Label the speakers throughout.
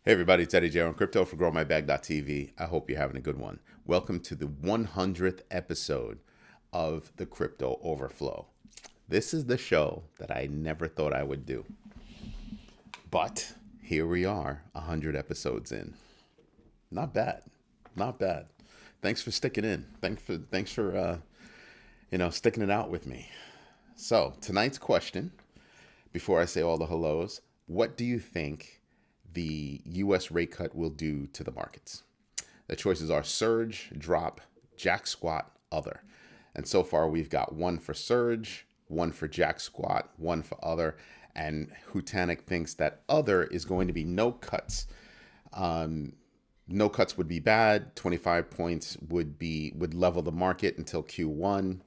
Speaker 1: Hey everybody, it's Eddie J on Crypto for GrowMyBag.tv. I hope you're having a good one. Welcome to the 100th episode of the Crypto Overflow. This is the show that I never thought I would do. But here we are, 100 episodes in. Not bad. Not bad. Thanks for sticking in. Thanks for sticking it out with me. So, tonight's question, before I say all the hellos, what do you think the US rate cut will do to the markets? The choices are surge, drop, jack squat, other. And so far we've got one for surge, one for jack squat, one for other, and Hutanic thinks that other is going to be no cuts. No cuts would be bad. 25 points would level the market until Q1.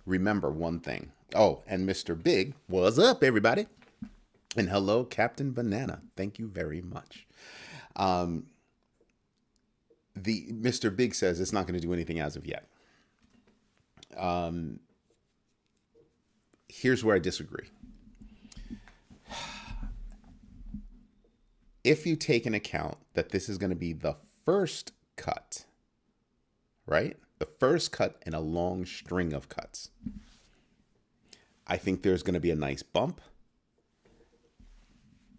Speaker 1: Remember one thing. Oh, and Mr. Big, what's up, everybody? And hello, Captain Banana. Thank you very much. The Mr. Big says it's not going to do anything as of yet. Here's where I disagree. If you take into account that this is going to be the first cut, right? The first cut in a long string of cuts, I think there's going to be a nice bump.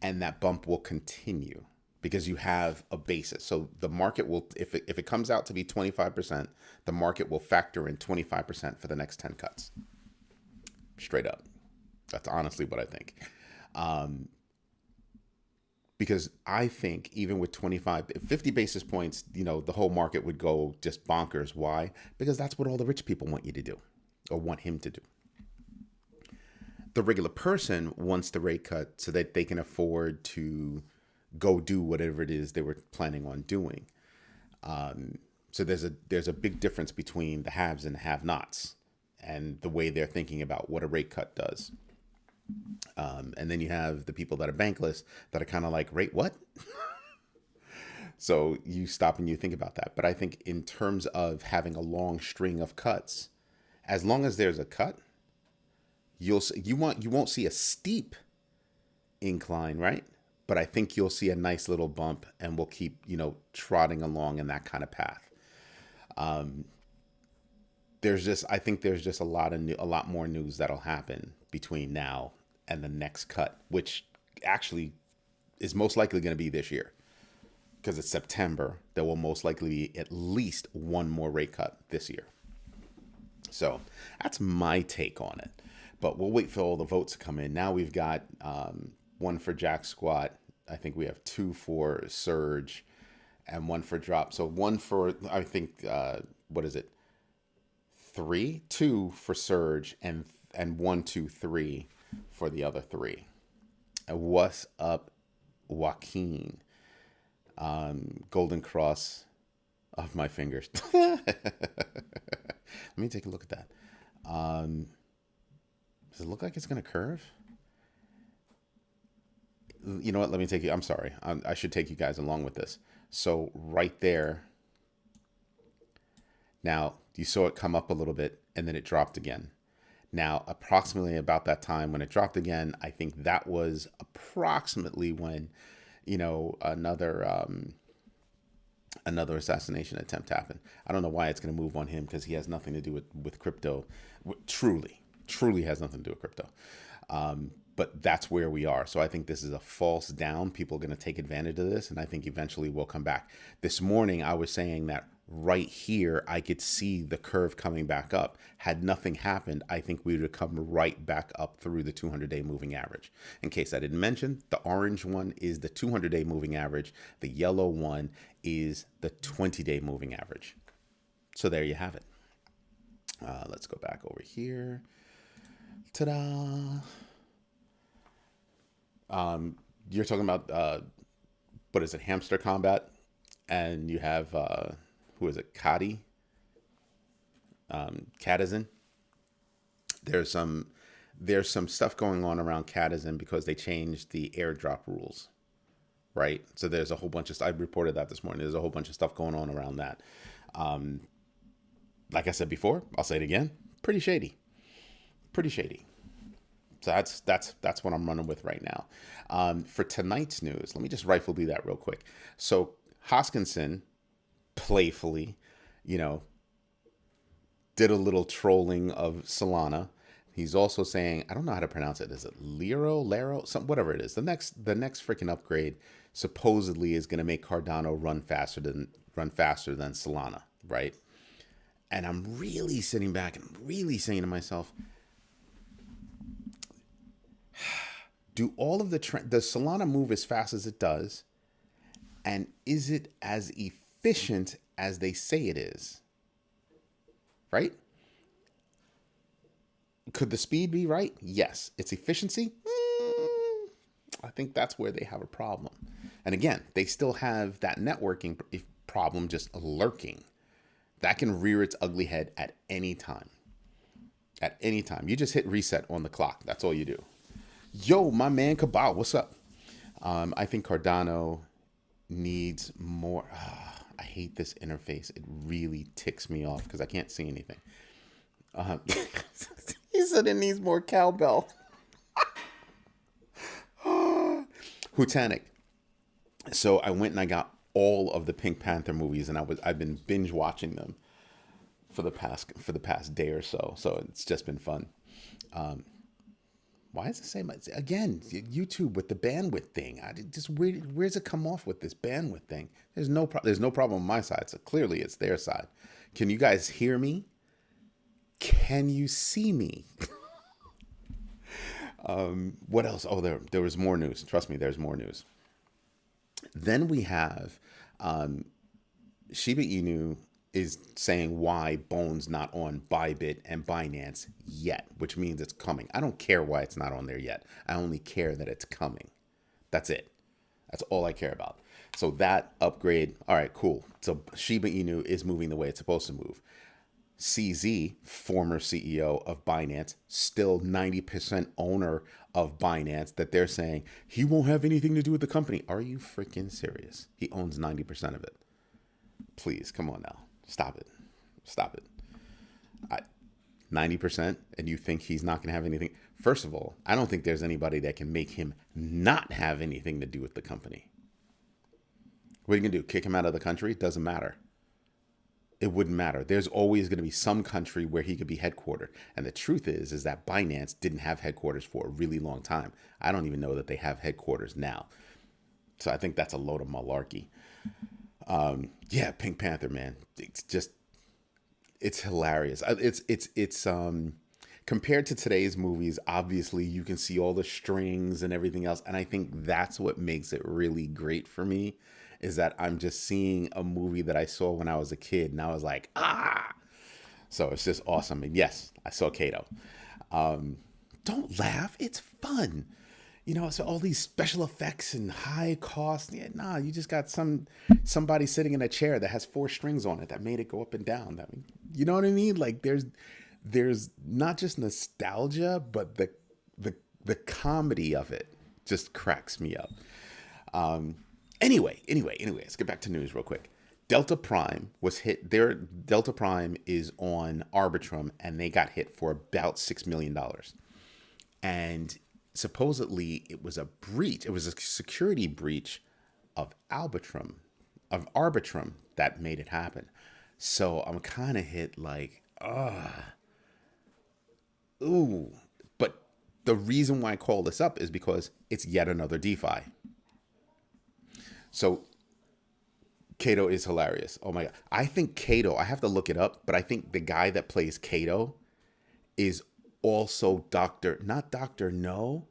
Speaker 1: And that bump will continue because you have a basis. So the market will, if it comes out to be 25%, the market will factor in 25% for the next 10 cuts. Straight up. That's honestly what I think. Because I think even with 50 basis points, the whole market would go just bonkers. Why? Because that's what all the rich people want you to do or want him to do. The regular person wants the rate cut so that they can afford to go do whatever it is they were planning on doing. So there's a big difference between the haves and the have-nots and the way they're thinking about what a rate cut does. And then you have the people that are bankless that are kind of like, rate what? So you stop and you think about that. But I think in terms of having a long string of cuts, as long as there's a cut, you won't see a steep incline, right? But I think you'll see a nice little bump, and we'll keep trotting along in that kind of path. I think there's just a lot more news that'll happen between now and the next cut, which actually is most likely going to be this year because it's September. There will most likely be at least one more rate cut this year. So that's my take on it. But we'll wait for all the votes to come in. Now we've got one for jack squat. I think we have two for surge and one for drop. So one for, I think, what is it? Two for surge and 1, 2, 3 for the other three. And what's up, Joaquin? Golden cross of my fingers. Let me take a look at that. Does it look like it's going to curve? You know what? Let me take you. I'm sorry. I should take you guys along with this. So right there. Now, you saw it come up a little bit and then it dropped again. Now, approximately about that time when it dropped again, I think that was approximately when, another assassination attempt happened. I don't know why it's going to move on him because he has nothing to do with crypto. Truly has nothing to do with crypto. But that's where we are. So I think this is a false down. People are going to take advantage of this. And I think eventually we'll come back. This morning, I was saying that right here, I could see the curve coming back up. Had nothing happened, I think we would have come right back up through the 200-day moving average. In case I didn't mention, the orange one is the 200-day moving average. The yellow one is the 20-day moving average. So there you have it. Let's go back over here. Ta-da! You're talking about, what is it, Hamster Combat? And you have, who is it, Kadi? Catizen. There's some stuff going on around Catizen because they changed the airdrop rules, right? So there's a whole bunch of, I reported that this morning. There's a whole bunch of stuff going on around that. Like I said before, I'll say it again, pretty shady. So that's what I'm running with right now. For tonight's news, let me just rifle through that real quick. So Hoskinson playfully, you know, did a little trolling of Solana. He's also saying, I don't know how to pronounce it. Is it Lero, some whatever it is. The next freaking upgrade supposedly is going to make Cardano run faster than Solana, right? And I'm really sitting back and really saying to myself, do all of does Solana move as fast as it does? And is it as efficient as they say it is? Right? Could the speed be right? Yes. Its efficiency? I think that's where they have a problem. And again, they still have that networking problem just lurking. That can rear its ugly head at any time. At any time. You just hit reset on the clock. That's all you do. Yo, my man Cabal, what's up? I think Cardano needs more. I hate this interface. It really ticks me off because I can't see anything. He said it needs more cowbell. Hutanic. So I went and I got all of the Pink Panther movies, and I've been binge watching them for the past day or so. So it's just been fun. Why is it saying again? YouTube with the bandwidth thing. Where's it come off with this bandwidth thing? There's no problem on my side. So clearly it's their side. Can you guys hear me? Can you see me? What else? Oh, there was more news. Trust me, there's more news. Then we have Shiba Inu is saying why Bone's not on Bybit and Binance yet, which means it's coming. I don't care why it's not on there yet. I only care that it's coming. That's it. That's all I care about. So that upgrade, all right, cool. So Shiba Inu is moving the way it's supposed to move. CZ, former CEO of Binance, still 90% owner of Binance, that they're saying he won't have anything to do with the company. Are you freaking serious? He owns 90% of it. Please, come on now. Stop it. 90%, and you think he's not going to have anything? First of all, I don't think there's anybody that can make him not have anything to do with the company. What are you going to do? Kick him out of the country? It doesn't matter. It wouldn't matter. There's always going to be some country where he could be headquartered. And the truth is that Binance didn't have headquarters for a really long time. I don't even know that they have headquarters now. So I think that's a load of malarkey. Yeah, Pink Panther, man. It's hilarious. It's compared to today's movies, obviously you can see all the strings and everything else. And I think that's what makes it really great for me, is that I'm just seeing a movie that I saw when I was a kid, and I was like, ah. So it's just awesome. And yes, I saw Kato. Don't laugh. It's fun. So all these special effects and high cost. Yeah, nah, you just got somebody sitting in a chair that has 4 strings on it that made it go up and down. You know what I mean? Like there's not just nostalgia, but the comedy of it just cracks me up. Anyway, let's get back to news real quick. Delta Prime was hit. Delta Prime is on Arbitrum, and they got hit for about $6 million. And supposedly it was a breach. It was a security breach of Arbitrum that made it happen. So I'm kind of hit like, ooh. But the reason why I call this up is because it's yet another DeFi. So Kato is hilarious. Oh my God. I think Kato, I have to look it up, but I think the guy that plays Kato is also not Dr. No.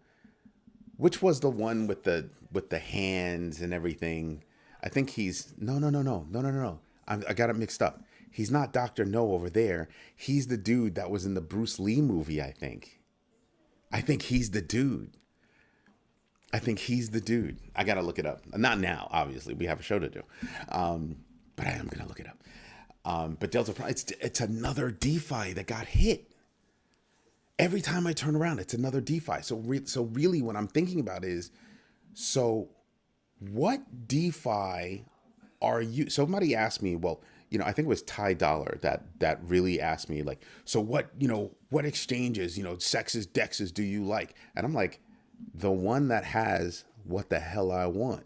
Speaker 1: Which was the one with the hands and everything? I think he's no. I got it mixed up. He's not Dr. No over there. He's the dude that was in the Bruce Lee movie, I think. I think he's the dude. I got to look it up. Not now, obviously. We have a show to do. But I am going to look it up. But Delta Prime, it's another DeFi that got hit. Every time I turn around, it's another DeFi. So really what I'm thinking about is, so what DeFi are you? Somebody asked me, well, I think it was Ty Dollar that really asked me like, so what, what exchanges, sexes, dexes do you like? And I'm like, the one that has what the hell I want.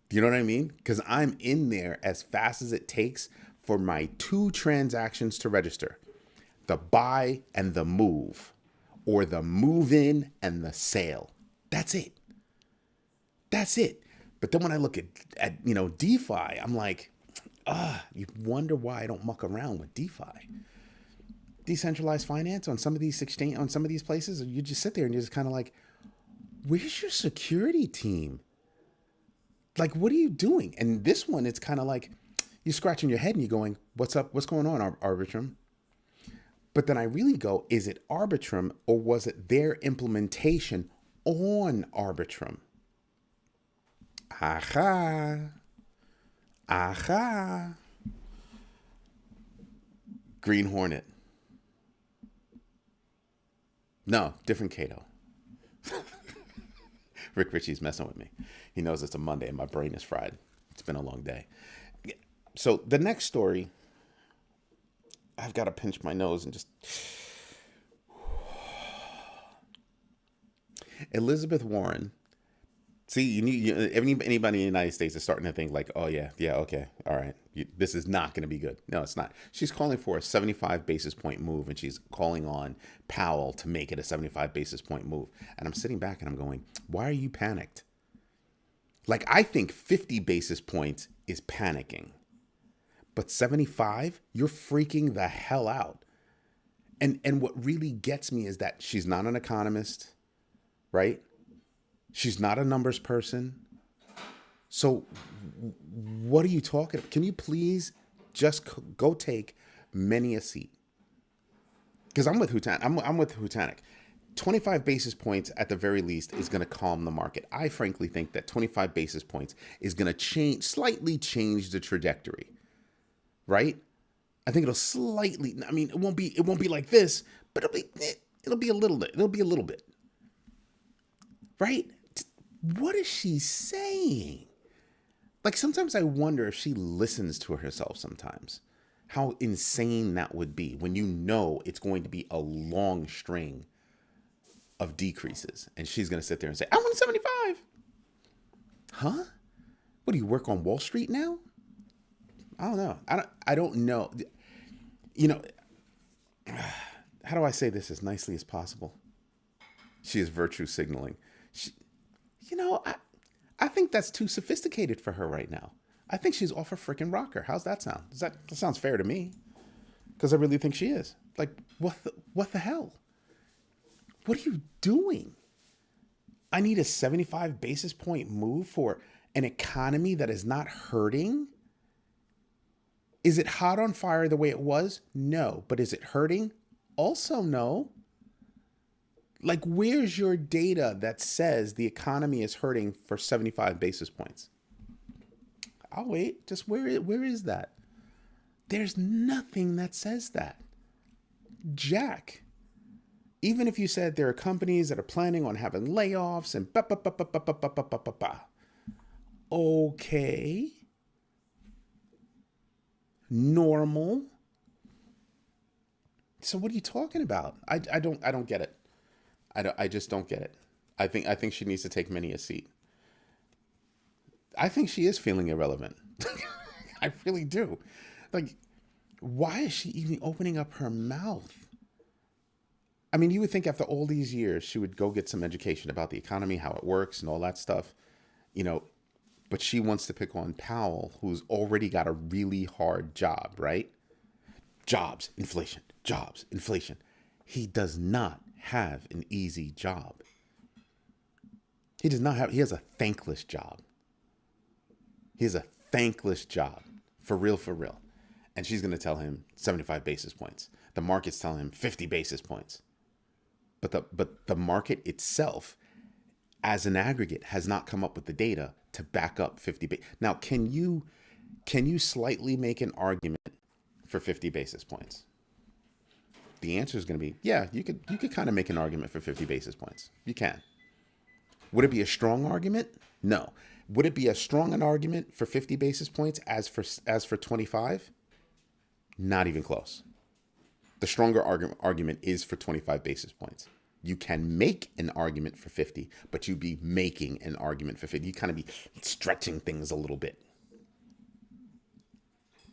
Speaker 1: Do you know what I mean? Because I'm in there as fast as it takes for my 2 transactions to register, the buy and the move, or the move in and the sale. That's it. That's it. But then when I look at DeFi, I'm like, you wonder why I don't muck around with DeFi. Decentralized finance on some of these places, you just sit there and you're just kind of like, where's your security team? Like, what are you doing? And this one, it's kind of like you're scratching your head and you're going, what's up? What's going on, Arbitrum? But then I really go, is it Arbitrum or was it their implementation on Arbitrum? Aha. Aha. Green Hornet. No, different Cato. Rick Ritchie's messing with me. He knows it's a Monday and my brain is fried. It's been a long day. So the next story, I've got to pinch my nose and just... Elizabeth Warren. See, anybody in the United States is starting to think like, oh yeah, okay, all right. This is not going to be good. No, it's not. She's calling for a 75 basis point move, and she's calling on Powell to make it a 75 basis point move. And I'm sitting back and I'm going, why are you panicked? Like, I think 50 basis points is panicking. But 75, you're freaking the hell out. And what really gets me is that she's not an economist, right? She's not a numbers person. So what are you talking about? Can you please just go take many a seat? Because I'm with Hutanic. I'm with Hutanic. 25 basis points at the very least is going to calm the market. I frankly think that 25 basis points is going to slightly change the trajectory, right? I think it'll slightly, I mean, it won't be like this, but it'll be a little bit. It'll be a little bit. Right? What is she saying? Like, sometimes I wonder if she listens to herself sometimes. How insane that would be when you know it's going to be a long string of decreases. And she's going to sit there and say, I want 75. Huh? What, do you work on Wall Street now? I don't know. I don't know. How do I say this as nicely as possible? She is virtue signaling. I think that's too sophisticated for her right now. I think she's off her freaking rocker. How's that sound? That sounds fair to me? Because I really think she is. Like, what the hell? What are you doing? I need a 75 basis point move for an economy that is not hurting? Is it hot on fire the way it was? No. But is it hurting? Also no. Like, where's your data that says the economy is hurting for 75 basis points? I'll wait. Just where is that? There's nothing that says that. Jack. Even if you said there are companies that are planning on having layoffs and okay. Normal. So what are you talking about? I don't get it. I just don't get it. I think she needs to take many a seat. I think she is feeling irrelevant. I really do. Like, why is she even opening up her mouth? I mean, you would think after all these years, she would go get some education about the economy, how it works and all that stuff, but she wants to pick on Powell, who's already got a really hard job, right? Jobs, inflation. He does not have an easy job. He has a thankless job. He has a thankless job. For real. And she's going to tell him 75 basis points. The market's telling him 50 basis points. But the market itself, as an aggregate, has not come up with the data to back up 50 Now, can you slightly make an argument for 50 basis points? The answer is going to be, yeah, you could kind of make an argument for 50 basis points. You can. Would it be a strong argument? No. Would it be as strong an argument for 50 basis points as for 25? Not even close. The stronger argument is for 25 basis points. You can make an argument for 50, but you'd be making an argument for 50. You kind of be stretching things a little bit.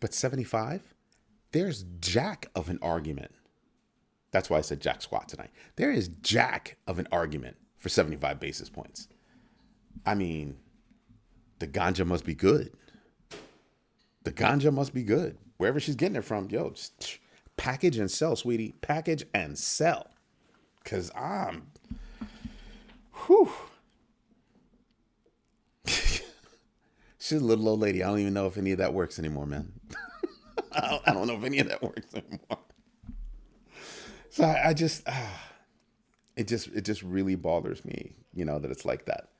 Speaker 1: But 75, there's jack of an argument. That's why I said jack squat tonight. There is jack of an argument for 75 basis points. I mean, the ganja must be good. The ganja must be good. Wherever she's getting it from, yo, just package and sell, sweetie. Package and sell. Because she's a little old lady. I don't even know if any of that works anymore, man. I don't know if any of that works anymore. So I just, it just really bothers me, that it's like that.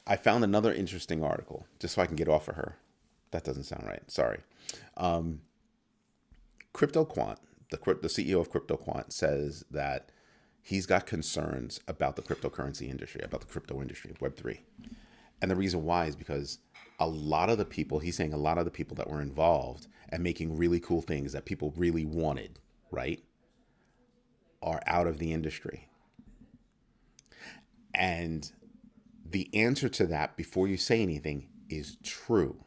Speaker 1: I found another interesting article just so I can get off of her. That doesn't sound right. Sorry. CryptoQuant, the CEO of CryptoQuant, says that he's got concerns about the cryptocurrency industry, about the crypto industry, Web3. And the reason why is because he's saying a lot of the people that were involved and making really cool things that people really wanted, right, are out of the industry. And the answer to that, before you say anything, is true.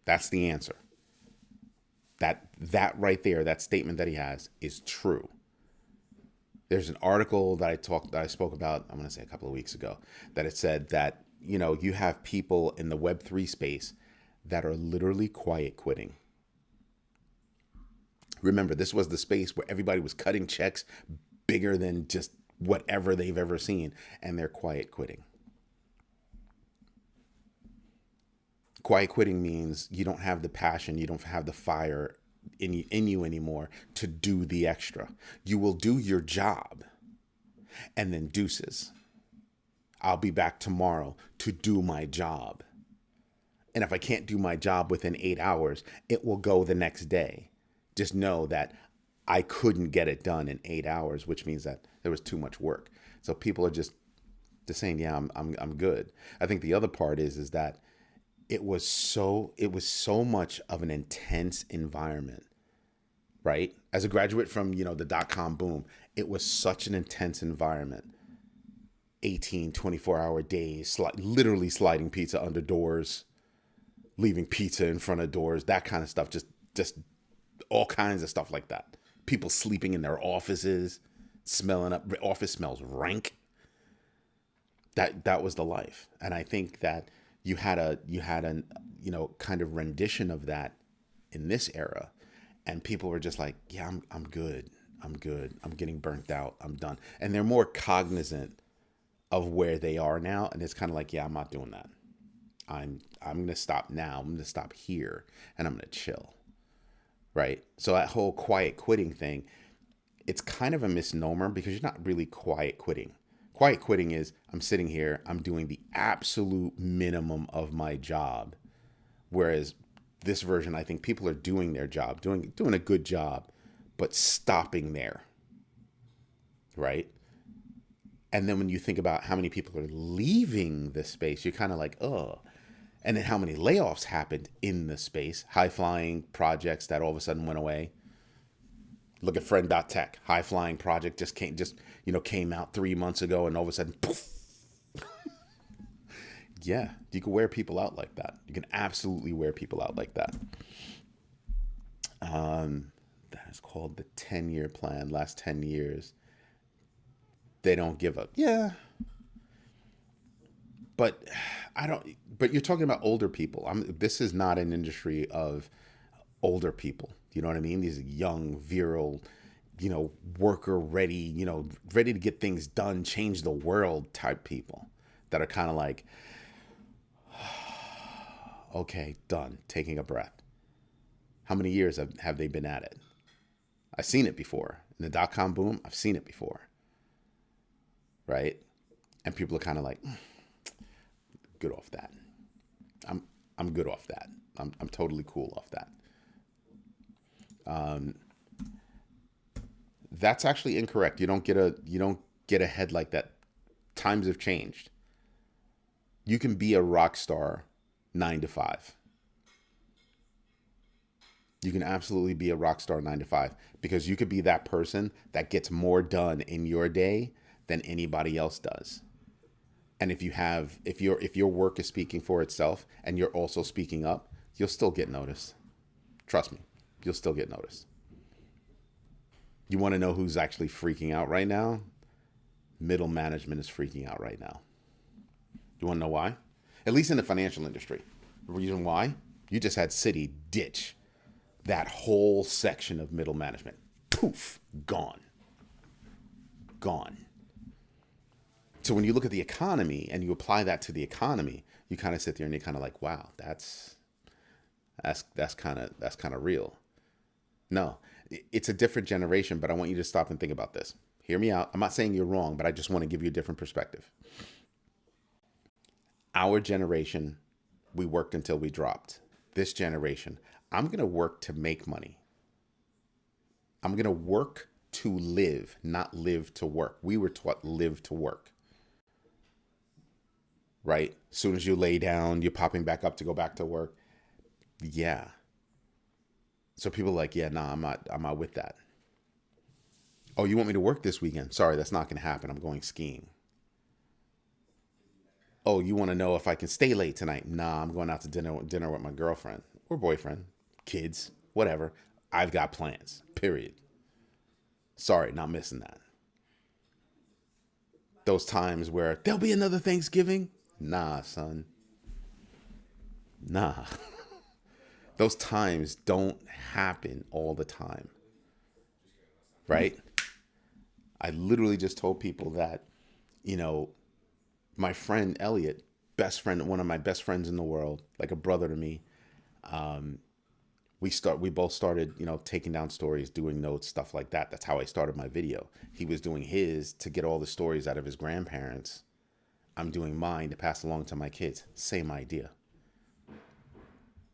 Speaker 1: That's the answer. That right there, that statement that he has is true. There's an article that I spoke about, I'm going to say a couple of weeks ago, that it said that, you have people in the Web3 space that are literally quiet quitting. Remember, this was the space where everybody was cutting checks bigger than just whatever they've ever seen, and they're quiet quitting. Quiet quitting means you don't have the passion, you don't have the fire in you anymore to do the extra. You will do your job and then deuces. I'll be back tomorrow to do my job. And if I can't do my job within 8 hours, it will go the next day. Just know that I couldn't get it done in 8 hours, which means that there was too much work. So people are just saying, yeah, I'm good. I think the other part is that it was so much of an intense environment, right? As a graduate from, the dot-com boom, it was such an intense environment. 18, 24-hour days, literally sliding pizza under doors, leaving pizza in front of doors, that kind of stuff. Just all kinds of stuff like that. People sleeping in their offices, smelling up, office smells rank. That was the life. And I think that you had a kind of rendition of that in this era, and people were just like, yeah, I'm good. I'm getting burnt out. I'm done. And they're more cognizant of where they are now, and it's kind of like, yeah, I'm not doing that. I'm going to stop now. I'm going to stop here, and I'm going to chill. Right? So that whole quiet quitting thing, it's kind of a misnomer because you're not really quiet quitting. Quiet quitting is I'm sitting here, I'm doing the absolute minimum of my job. Whereas this version, I think people are doing their job, doing a good job, but stopping there. Right? And then when you think about how many people are leaving the space, you're kind of like, oh. And then how many layoffs happened in the space, high-flying projects that all of a sudden went away. Look at Friend.tech, high-flying project came out 3 months ago, and all of a sudden, poof. Yeah, you can wear people out like that. You can absolutely wear people out like that. That is called the 10-year plan. Last 10 years, they don't give up. Yeah. But but you're talking about older people. This is not an industry of older people. You know what I mean? These young, virile, worker ready, ready to get things done, change the world type people that are kind of like, okay, done, taking a breath. How many years have they been at it? I've seen it before. In the dot-com boom, I've seen it before. Right? And people are kind of like, good off that. I'm good off that. I'm totally cool off that. That's actually incorrect. You don't get ahead like that. Times have changed. You can be a rock star 9 to 5. You can absolutely be a rock star 9 to 5 because you could be that person that gets more done in your day than anybody else does. And if your work is speaking for itself and you're also speaking up, you'll still get noticed. Trust me, you'll still get noticed. You want to know who's actually freaking out right now? Middle management is freaking out right now. You want to know why? At least in the financial industry. The reason why? You just had Citi ditch that whole section of middle management. Poof, gone. Gone. So when you look at the economy and you apply that to the economy, you kind of sit there and you're kind of like, wow, that's kind of real. No, it's a different generation, but I want you to stop and think about this. Hear me out. I'm not saying you're wrong, but I just want to give you a different perspective. Our generation, we worked until we dropped. This generation, I'm going to work to make money. I'm going to work to live, not live to work. We were taught live to work. Right? As soon as you lay down, you're popping back up to go back to work. Yeah. So people are like, yeah, nah, I'm not with that. Oh, you want me to work this weekend? Sorry, that's not going to happen. I'm going skiing. Oh, you want to know if I can stay late tonight? Nah, I'm going out to dinner with my girlfriend or boyfriend, kids, whatever. I've got plans, period. Sorry, not missing that. Those times where there'll be another Thanksgiving. Nah, son. Nah. Those times don't happen all the time. Right? I literally just told people that, my friend Elliot, best friend, one of my best friends in the world, like a brother to me, we both started, taking down stories, doing notes, stuff like that. That's how I started my video. He was doing his to get all the stories out of his grandparents. I'm doing mine to pass along to my kids. Same idea.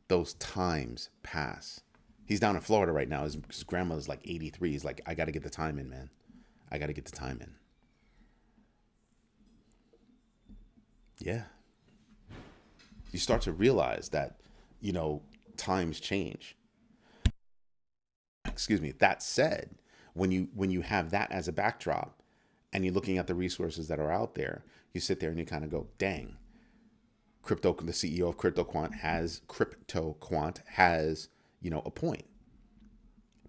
Speaker 1: Those times pass. He's down in Florida right now. His grandmother's like 83. He's like, I got to get the time in, man. I got to get the time in. Yeah. You start to realize that, times change. Excuse me. That said, when you have that as a backdrop and you're looking at the resources that are out there, you sit there and you kind of go, dang, the CEO of CryptoQuant has, a point.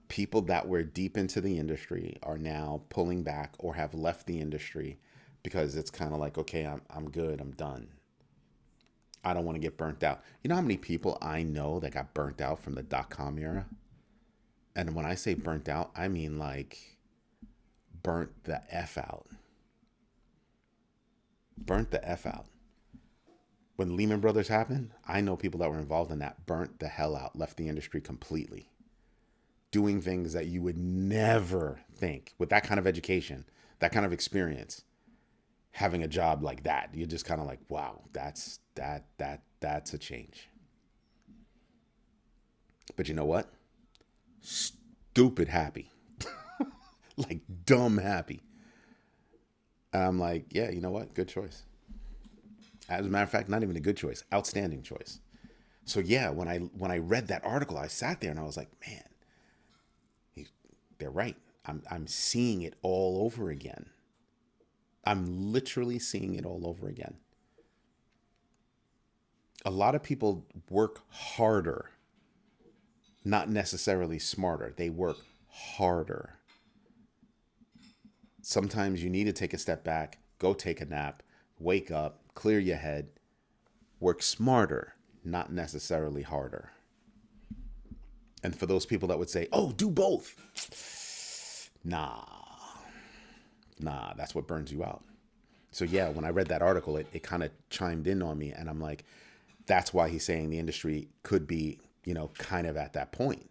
Speaker 1: People that were deep into the industry are now pulling back or have left the industry because it's kind of like, okay, I'm good. I'm done. I don't want to get burnt out. You know how many people I know that got burnt out from the .com era? And when I say burnt out, I mean like burnt the F out. Burnt the F out. When Lehman Brothers happened, I know people that were involved in that burnt the hell out, left the industry completely. Doing things that you would never think with that kind of education, that kind of experience, having a job like that. You're just kind of like, wow, that's a change. But you know what? Stupid happy. Like dumb happy. And I'm like, yeah, you know what? Good choice. As a matter of fact, not even a good choice, outstanding choice. So yeah, when I read that article, I sat there and I was like, man, they're right. I'm seeing it all over again. I'm literally seeing it all over again. A lot of people work harder, not necessarily smarter. They work harder. Sometimes you need to take a step back, go take a nap, wake up, clear your head, work smarter, not necessarily harder. And for those people that would say, oh, do both. Nah, that's what burns you out. So yeah, when I read that article, it kind of chimed in on me. And I'm like, that's why he's saying the industry could be, kind of at that point.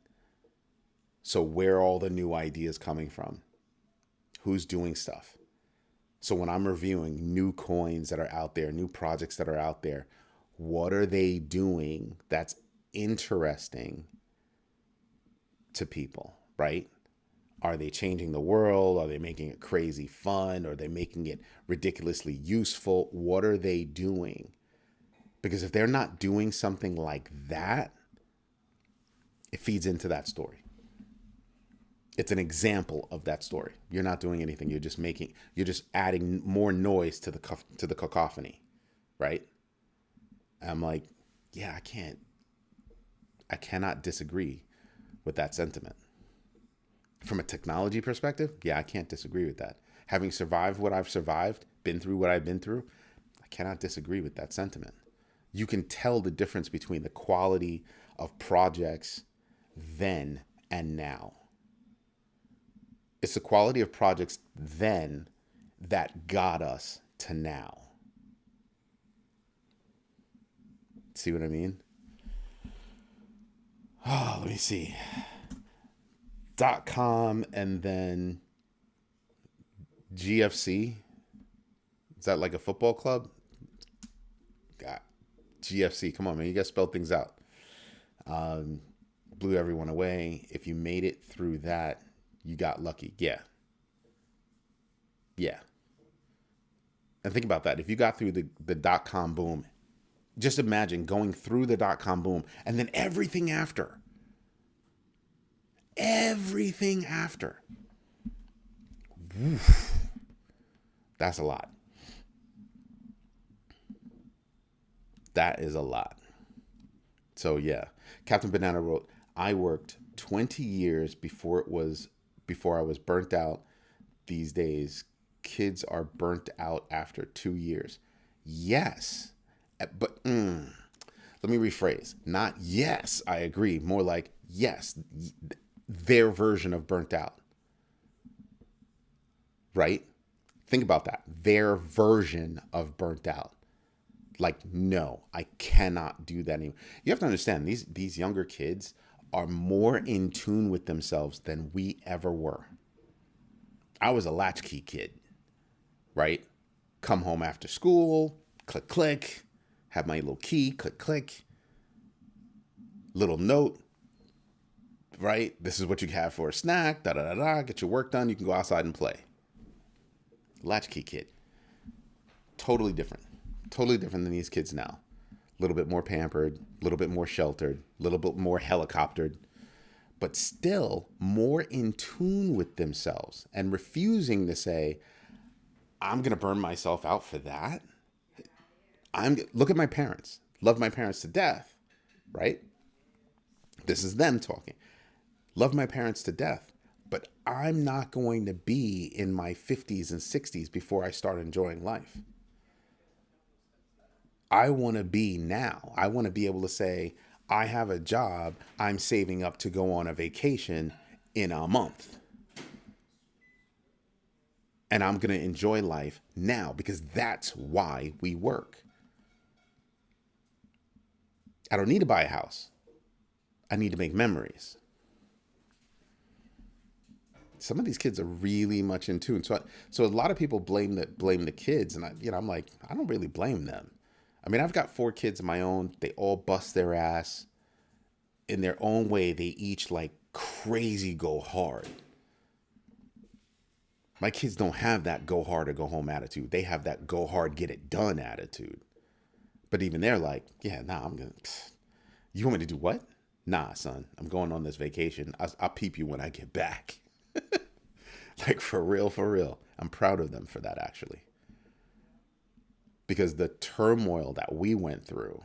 Speaker 1: So where are all the new ideas coming from? Who's doing stuff? So when I'm reviewing new coins that are out there, new projects that are out there, what are they doing that's interesting to people, right? Are they changing the world? Are they making it crazy fun? Are they making it ridiculously useful? What are they doing? Because if they're not doing something like that, it feeds into that story. It's an example of that story. You're not doing anything. You're just adding more noise to the cacophony, right? And I'm like, yeah, I cannot disagree with that sentiment. From a technology perspective, yeah, I can't disagree with that. Having survived what I've survived, been through what I've been through, I cannot disagree with that sentiment. You can tell the difference between the quality of projects then and now. It's the quality of projects then that got us to now. See what I mean? Oh, let me see. .com and then GFC. Is that like a football club? God, GFC. Come on, man. You got to spell things out. Blew everyone away. If you made it through that, you got lucky. Yeah. Yeah. And think about that. If you got through the .com boom, just imagine going through the .com boom and then everything after. Everything after. Oof. That's a lot. That is a lot. So yeah, Captain Banana wrote, I worked 20 years before I was burnt out. These days, kids are burnt out after 2 years. Yes, but let me rephrase. Not yes, I agree. More like yes, their version of burnt out. Right? Think about that. Their version of burnt out. Like, no, I cannot do that anymore. You have to understand, these younger kids are more in tune with themselves than we ever were. I was a latchkey kid, right? Come home after school, click, click, have my little key, click, click, little note, right? This is what you have for a snack, da da da da. Get your work done. You can go outside and play. Latchkey kid. Totally different. Totally different than these kids now. A little bit more pampered, a little bit more sheltered, a little bit more helicoptered, but still more in tune with themselves and refusing to say, I'm going to burn myself out for that. Look at my parents. Love my parents to death, right? This is them talking. Love my parents to death, but I'm not going to be in my 50s and 60s before I start enjoying life. I want to be now. I want to be able to say, I have a job. I'm saving up to go on a vacation in a month. And I'm going to enjoy life now because that's why we work. I don't need to buy a house. I need to make memories. Some of these kids are really much in tune. So a lot of people blame the kids, and I'm like, I don't really blame them. I mean, I've got 4 kids of my own. They all bust their ass in their own way. They each like crazy go hard. My kids don't have that go hard or go home attitude. They have that go hard, get it done attitude. But even they're like, yeah, nah, you want me to do what? Nah, son, I'm going on this vacation. I'll peep you when I get back. Like for real, for real. I'm proud of them for that, actually. Because the turmoil that we went through,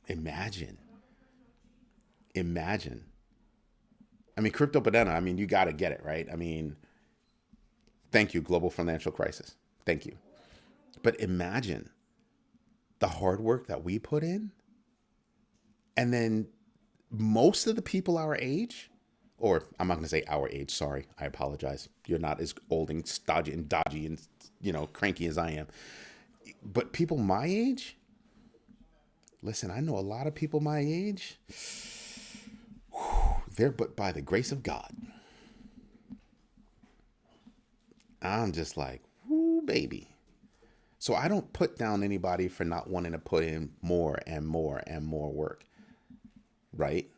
Speaker 1: imagine. I mean, Crypto Banana, I mean, you got to get it, right? I mean, thank you, global financial crisis. Thank you. But imagine the hard work that we put in. And then most of the people our age, or I'm not going to say our age, sorry, I apologize. You're not as old and stodgy and dodgy and, cranky as I am. But people my age, listen, I know a lot of people my age, they're but by the grace of God. I'm just like, whoo, baby. So I don't put down anybody for not wanting to put in more and more and more work, right?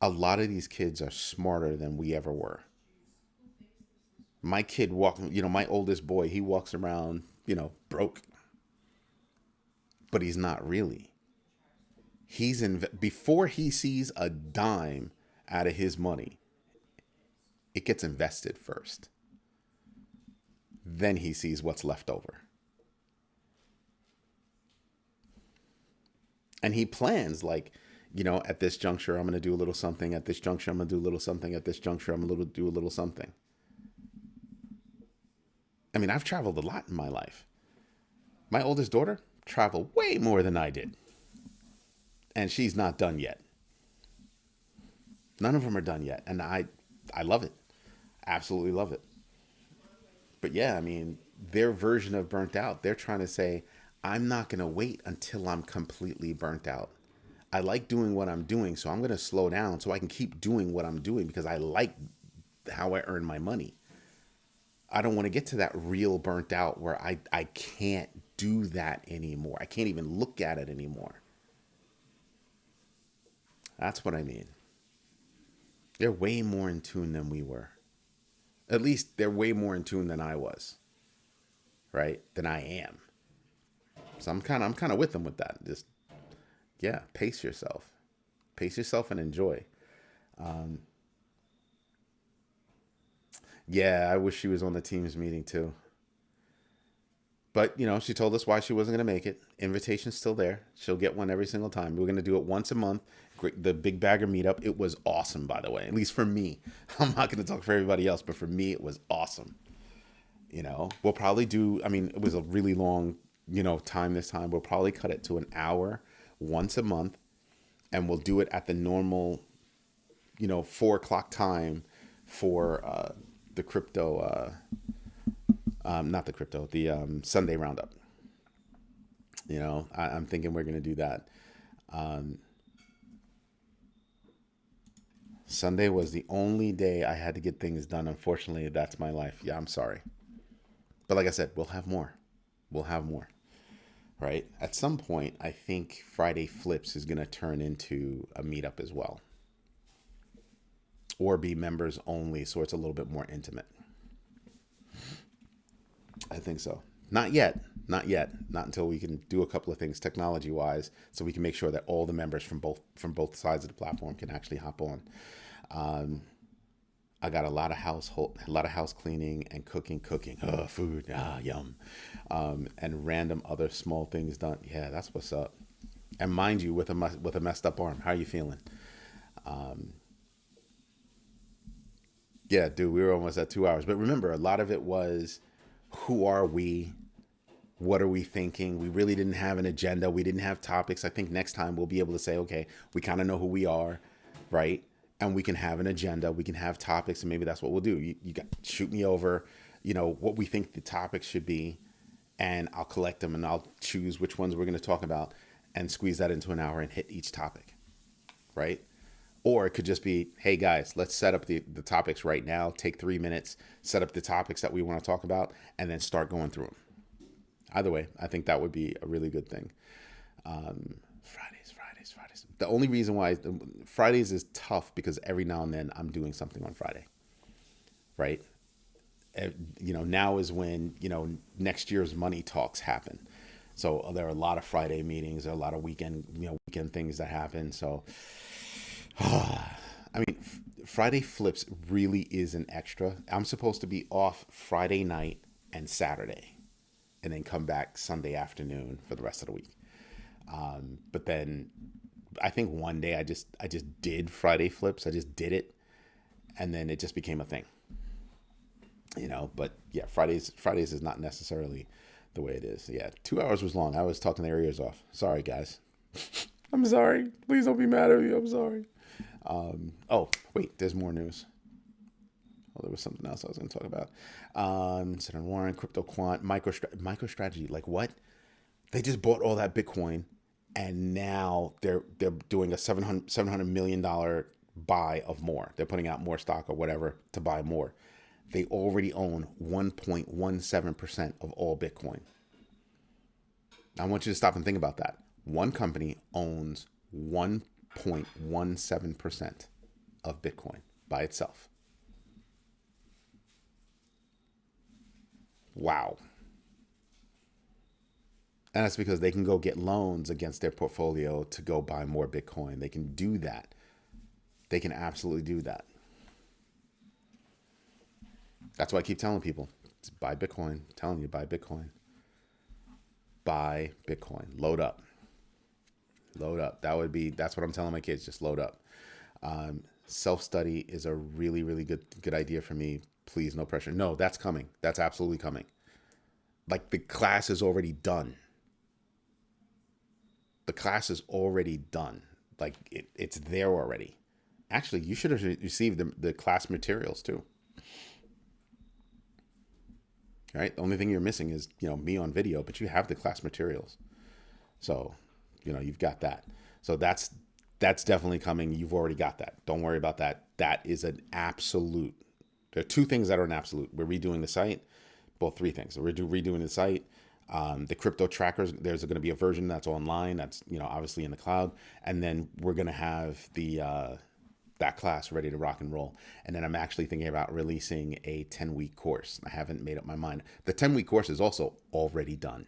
Speaker 1: A lot of these kids are smarter than we ever were. My kid my oldest boy, he walks around, broke, but he's not really. Before he sees a dime out of his money, it gets invested first. Then he sees what's left over. And he plans like, at this juncture, I'm going to do a little something. At this juncture, I'm going to do a little something. At this juncture, I'm going to do a little something. I mean, I've traveled a lot in my life. My oldest daughter traveled way more than I did. And she's not done yet. None of them are done yet. And I love it. Absolutely love it. But yeah, I mean, their version of burnt out, they're trying to say, I'm not going to wait until I'm completely burnt out. I like doing what I'm doing, so I'm going to slow down so I can keep doing what I'm doing because I like how I earn my money. I don't want to get to that real burnt out where I can't do that anymore. I can't even look at it anymore. That's what I mean. They're way more in tune than we were. At least they're way more in tune than I was, right? Than I am. So I'm kind of with them with that. Just, yeah, pace yourself. Pace yourself and enjoy. Yeah, I wish she was on the Teams meeting too. But, she told us why she wasn't going to make it. Invitation's still there. She'll get one every single time. We're going to do it once a month. The Big Bagger meetup. It was awesome, by the way. At least for me. I'm not going to talk for everybody else, but for me, it was awesome. We'll probably do, it was a really long, time this time. We'll probably cut it to an hour once a month. And we'll do it at the normal, 4:00 time for the crypto, not the crypto, the Sunday roundup. I'm thinking we're going to do that. Sunday was the only day I had to get things done. Unfortunately, that's my life. Yeah, I'm sorry. But like I said, we'll have more. We'll have more. Right? At some point, I think Friday Flips is going to turn into a meetup as well. Or be members only, so it's a little bit more intimate. I think so. Not yet. Not yet. Not until we can do a couple of things technology-wise, so we can make sure that all the members from both sides of the platform can actually hop on. I got a lot of house cleaning and cooking. Food, yum, and random other small things done. Yeah, that's what's up. And mind you, with a messed up arm, how are you feeling? Yeah, dude, we were almost at 2 hours. But remember, a lot of it was, who are we? What are we thinking? We really didn't have an agenda. We didn't have topics. I think next time we'll be able to say, okay, we kind of know who we are, right? And we can have an agenda. We can have topics, and maybe that's what we'll do. You shoot me over, what we think the topics should be, and I'll collect them, and I'll choose which ones we're going to talk about and squeeze that into an hour and hit each topic, right? Or it could just be, hey guys, let's set up the topics right now. Take 3 minutes, set up the topics that we want to talk about, and then start going through them. Either way, I think that would be a really good thing. Fridays. The only reason why Fridays is tough because every now and then I'm doing something on Friday, right? Now is when, next year's money talks happen. So there are a lot of Friday meetings, there are a lot of weekend things that happen. So, Friday Flips really is an extra. I'm supposed to be off Friday night and Saturday, and then come back Sunday afternoon for the rest of the week. But then I think one day I just did Friday Flips. I just did it, and then it just became a thing. But yeah, Fridays is not necessarily the way it is. Yeah, 2 hours was long. I was talking their ears off. Sorry, guys. I'm sorry. Please don't be mad at me. I'm sorry. Oh, wait, there's more news. Oh, there was something else I was going to talk about. Senator Warren, Crypto Quant, MicroStrategy. Like what? They just bought all that Bitcoin, and now they're doing a $700 million buy of more. They're putting out more stock or whatever to buy more. They already own 1.17% of all Bitcoin. I want you to stop and think about that. One company owns 1.17% of Bitcoin by itself. Wow. And that's because they can go get loans against their portfolio to go buy more Bitcoin. They can do that. They can absolutely do that. That's why I keep telling people, buy Bitcoin. I'm telling you, buy Bitcoin. Buy Bitcoin. Load up. Load up. That's what I'm telling my kids. Just load up. Self-study is a really, really good idea for me. Please, no pressure. No, that's coming. That's absolutely coming. Like, the class is already done. The class is already done. Like, it's there already. Actually, you should have received the class materials too. Right? The only thing you're missing is, me on video, but you have the class materials. So, you've got that. So that's definitely coming. You've already got that. Don't worry about that. That is an absolute. There are two things that are an absolute. We're redoing the site. Well, three things. So we're redoing the site. The crypto trackers, there's going to be a version that's online. That's, obviously in the cloud. And then we're going to have that class ready to rock and roll. And then I'm actually thinking about releasing a 10-week course. I haven't made up my mind. The 10-week course is also already done.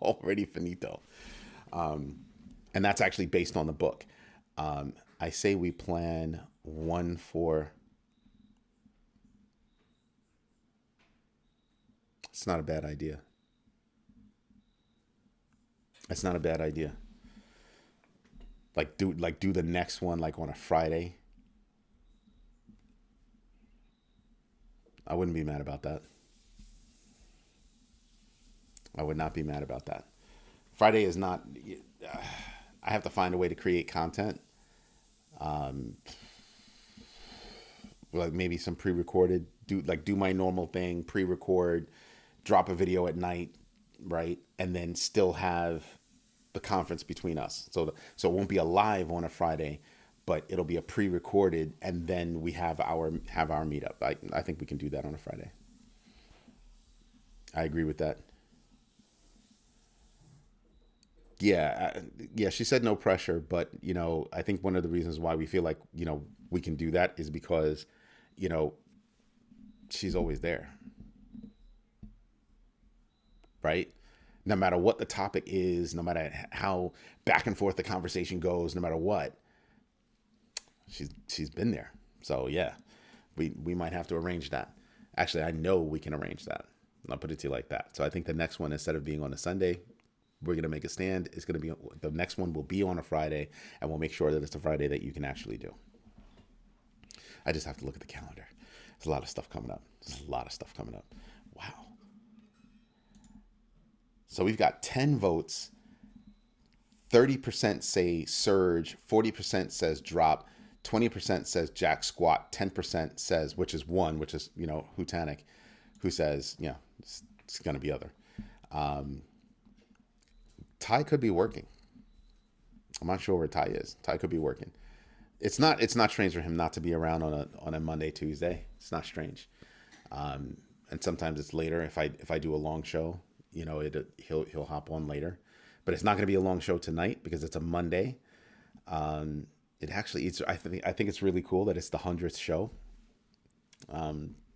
Speaker 1: Already finito. And that's actually based on the book. I say we plan one for. It's not a bad idea. It's not a bad idea. Do the next one like on a Friday. I wouldn't be mad about that. I would not be mad about that. Friday is not. I have to find a way to create content. Like maybe some pre-recorded. Do my normal thing. Pre-record. Drop a video at night, right? And then still have the conference between us. So it won't be a live on a Friday, but it'll be a pre-recorded, and then we have our meetup. I think we can do that on a Friday. I agree with that. Yeah, she said no pressure, but I think one of the reasons why we feel like, we can do that is because, she's always there. Right? No matter what the topic is, no matter how back and forth the conversation goes, no matter what, she's been there. So yeah, we might have to arrange that. Actually, I know we can arrange that. I'll put it to you like that. So I think the next one, instead of being on a Sunday, we're going to make a stand. It's going to be, the next one will be on a Friday, and we'll make sure that it's a Friday that you can actually do. I just have to look at the calendar. There's a lot of stuff coming up. Wow. So we've got 10 votes. 30% say surge, 40% says drop, 20% says jack squat, 10% says, which is Hutanic, who says, it's going to be other. Ty could be working. I'm not sure where Ty is. Ty could be working. It's not strange for him not to be around on a Monday, Tuesday. It's not strange. And sometimes it's later if I do a long show. He'll hop on later, but it's not going to be a long show tonight because it's a Monday. It actually, I think it's really cool that it's the 100th show.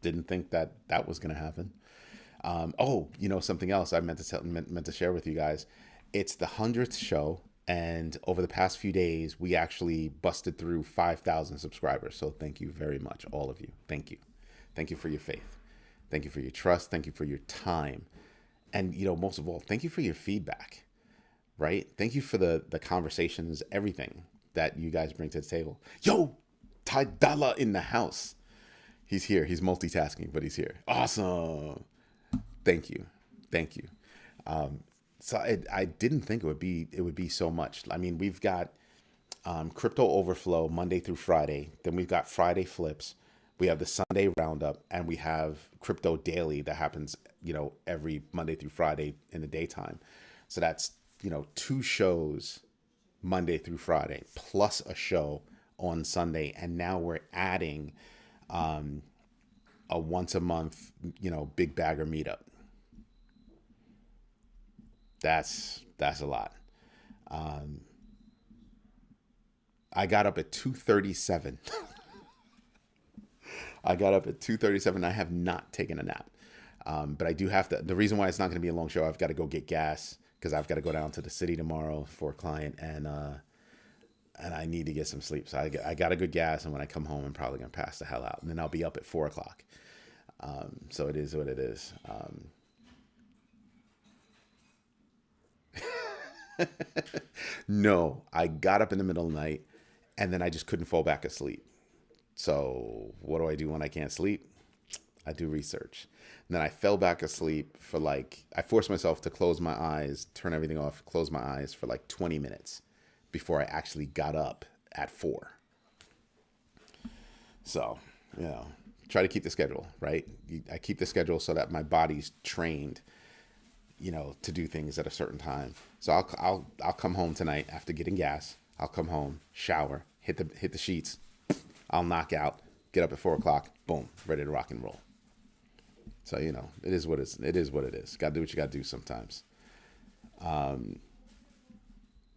Speaker 1: Didn't think that was going to happen. Something else I meant to share with you guys. It's the 100th show, and over the past few days, we actually busted through 5,000 subscribers. So thank you very much, all of you. Thank you. Thank you for your faith. Thank you for your trust. Thank you for your time. And, most of all, thank you for your feedback, right? Thank you for the conversations, everything that you guys bring to the table. Yo, Ty Dalla in the house. He's here. He's multitasking, but he's here. Awesome. Thank you. So I didn't think it would be so much. I mean, we've got Crypto Overflow Monday through Friday. Then we've got Friday Flips. We have the Sunday Roundup, and we have Crypto Daily that happens, every Monday through Friday in the daytime. So that's, 2 shows Monday through Friday, plus a show on Sunday. And now we're adding a once a month, big bagger meetup. That's a lot. I got up at 2:37. I got up at 2:37. I have not taken a nap. But I do have to. The reason why it's not going to be a long show, I've got to go get gas because I've got to go down to the city tomorrow for a client, and I need to get some sleep. So I got to go gas, and when I come home, I'm probably going to pass the hell out, and then I'll be up at 4 o'clock. So it is what it is. No, I got up in the middle of the night, and then I just couldn't fall back asleep. So what do I do when I can't sleep? I do research. And then I fell back asleep for I forced myself to close my eyes, turn everything off, close my eyes for 20 minutes before I actually got up at 4. So, try to keep the schedule, right? I keep the schedule so that my body's trained, to do things at a certain time. So I'll come home tonight after getting gas. I'll come home, shower, hit the sheets. I'll knock out, get up at 4 o'clock, boom, ready to rock and roll. So, it is what it is. Got to do what you got to do sometimes.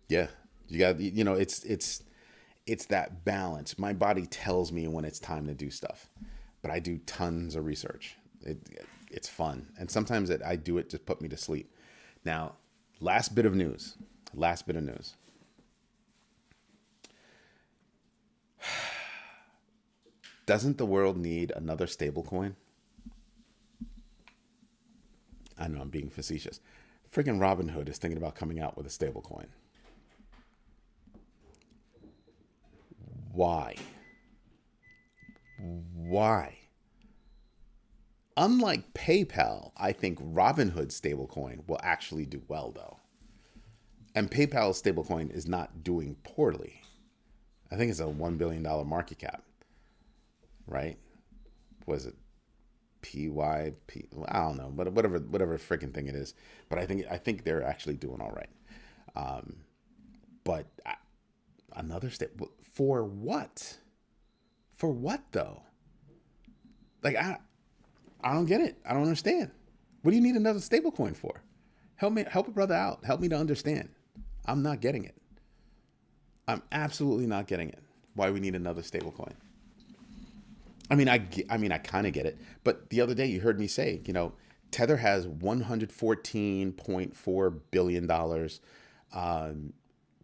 Speaker 1: Yeah, you got, it's that balance. My body tells me when it's time to do stuff, but I do tons of research. It's fun. And sometimes I do it to put me to sleep. Now, last bit of news. Doesn't the world need another stable coin? I know I'm being facetious. Friggin' Robinhood is thinking about coming out with a stable coin. Why? Unlike PayPal, I think Robinhood's stablecoin will actually do well, though. And PayPal's stablecoin is not doing poorly. I think it's a $1 billion market cap, right? Was it PYP? I don't know, but whatever freaking thing it is. But I think they're actually doing all right. But another stable for what? For what though? I don't get it. I don't understand. What do you need another stable coin for? Help a brother out. Help me to understand. I'm not getting it. I'm absolutely not getting it. Why we need another stable coin. I kind of get it. But the other day you heard me say, Tether has $114.4 billion.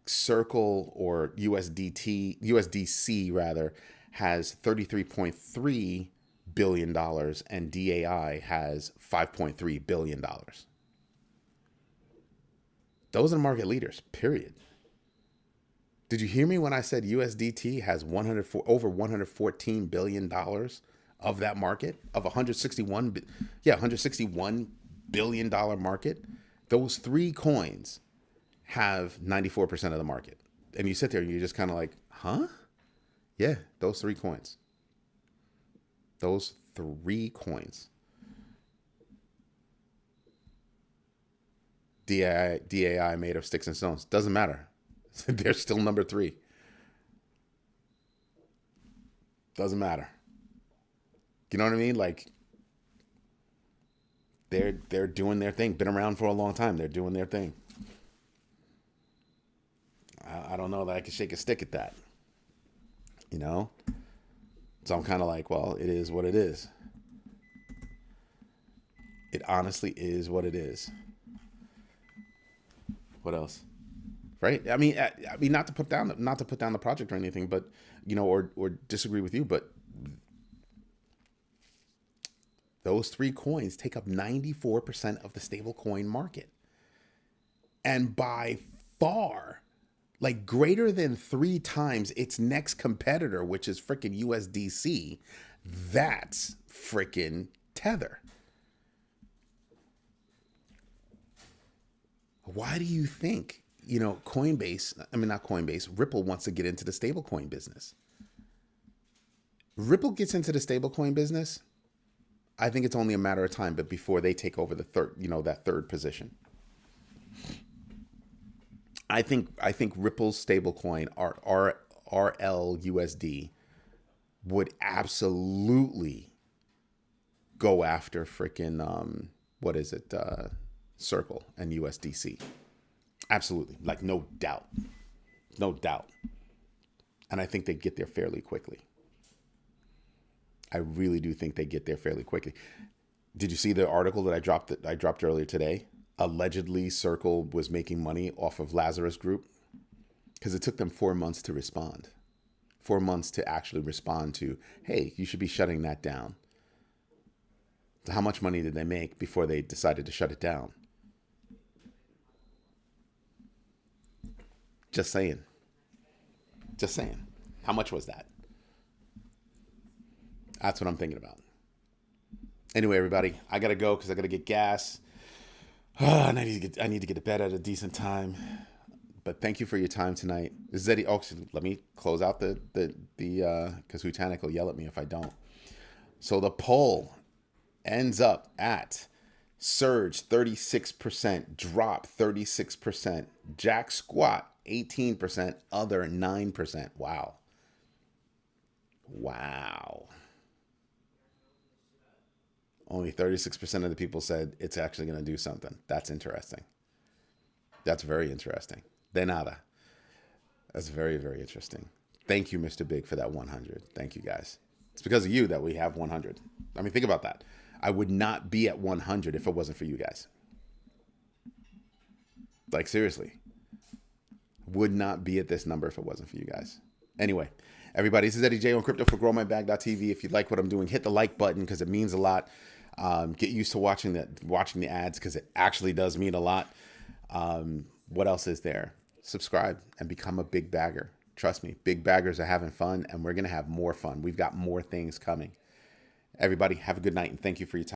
Speaker 1: Circle or USDC rather has $33.3 billion and DAI has $5.3 billion. Those are market leaders, period. Did you hear me when I said USDT has over $114 billion of that market, of $161 billion market? Those three coins have 94% of the market. And you sit there and you're just kind of like, huh? Yeah, those three coins. DAI made of sticks and stones. Doesn't matter. They're still number 3. Doesn't matter. You know what I mean? They're doing their thing. Been around for a long time. They're doing their thing. I don't know that I can shake a stick at that. So I'm kind of like, well, it is what it is. It honestly is what it is. What else? Right? I mean, not to put down the project or anything, but or disagree with you, but those three coins take up 94% of the stable coin market, and by far, greater than 3 times its next competitor, which is freaking USDC. That's freaking Tether. Why do you think, not Coinbase, Ripple wants to get into the stablecoin business? Ripple gets into the stablecoin business, I think it's only a matter of time, but before they take over the that third position. I think Ripple's stablecoin, RLUSD, would absolutely go after freaking Circle and USDC. Absolutely, no doubt. And I think they get there fairly quickly. I really do think they get there fairly quickly. Did you see the article that I dropped earlier today? Allegedly, Circle was making money off of Lazarus Group because it took them 4 months to respond. 4 months to actually respond to, hey, you should be shutting that down. So how much money did they make before they decided to shut it down? Just saying. Just saying. How much was that? That's what I'm thinking about. Anyway, everybody, I gotta go because I gotta get gas. I need to get to bed at a decent time. But thank you for your time tonight. This is Eddie. Oh, let me close out the because Hutanic will yell at me if I don't. So the poll ends up at Surge 36%, Drop 36%, Jack Squat 18%, Other 9%. Wow. Wow. Only 36% of the people said it's actually going to do something. That's interesting. That's very interesting. De nada. That's very, very interesting. Thank you, Mr. Big, for that 100. Thank you, guys. It's because of you that we have 100. I mean, think about that. I would not be at 100 if it wasn't for you guys. Like, seriously. Would not be at this number if it wasn't for you guys. Anyway, everybody, this is Eddie J on Crypto for GrowMyBag.tv. If you like what I'm doing, hit the like button because it means a lot. Get used to watching the ads because it actually does mean a lot. What else is there? Subscribe and become a big bagger. Trust me, big baggers are having fun, and we're going to have more fun. We've got more things coming. Everybody, have a good night, and thank you for your time.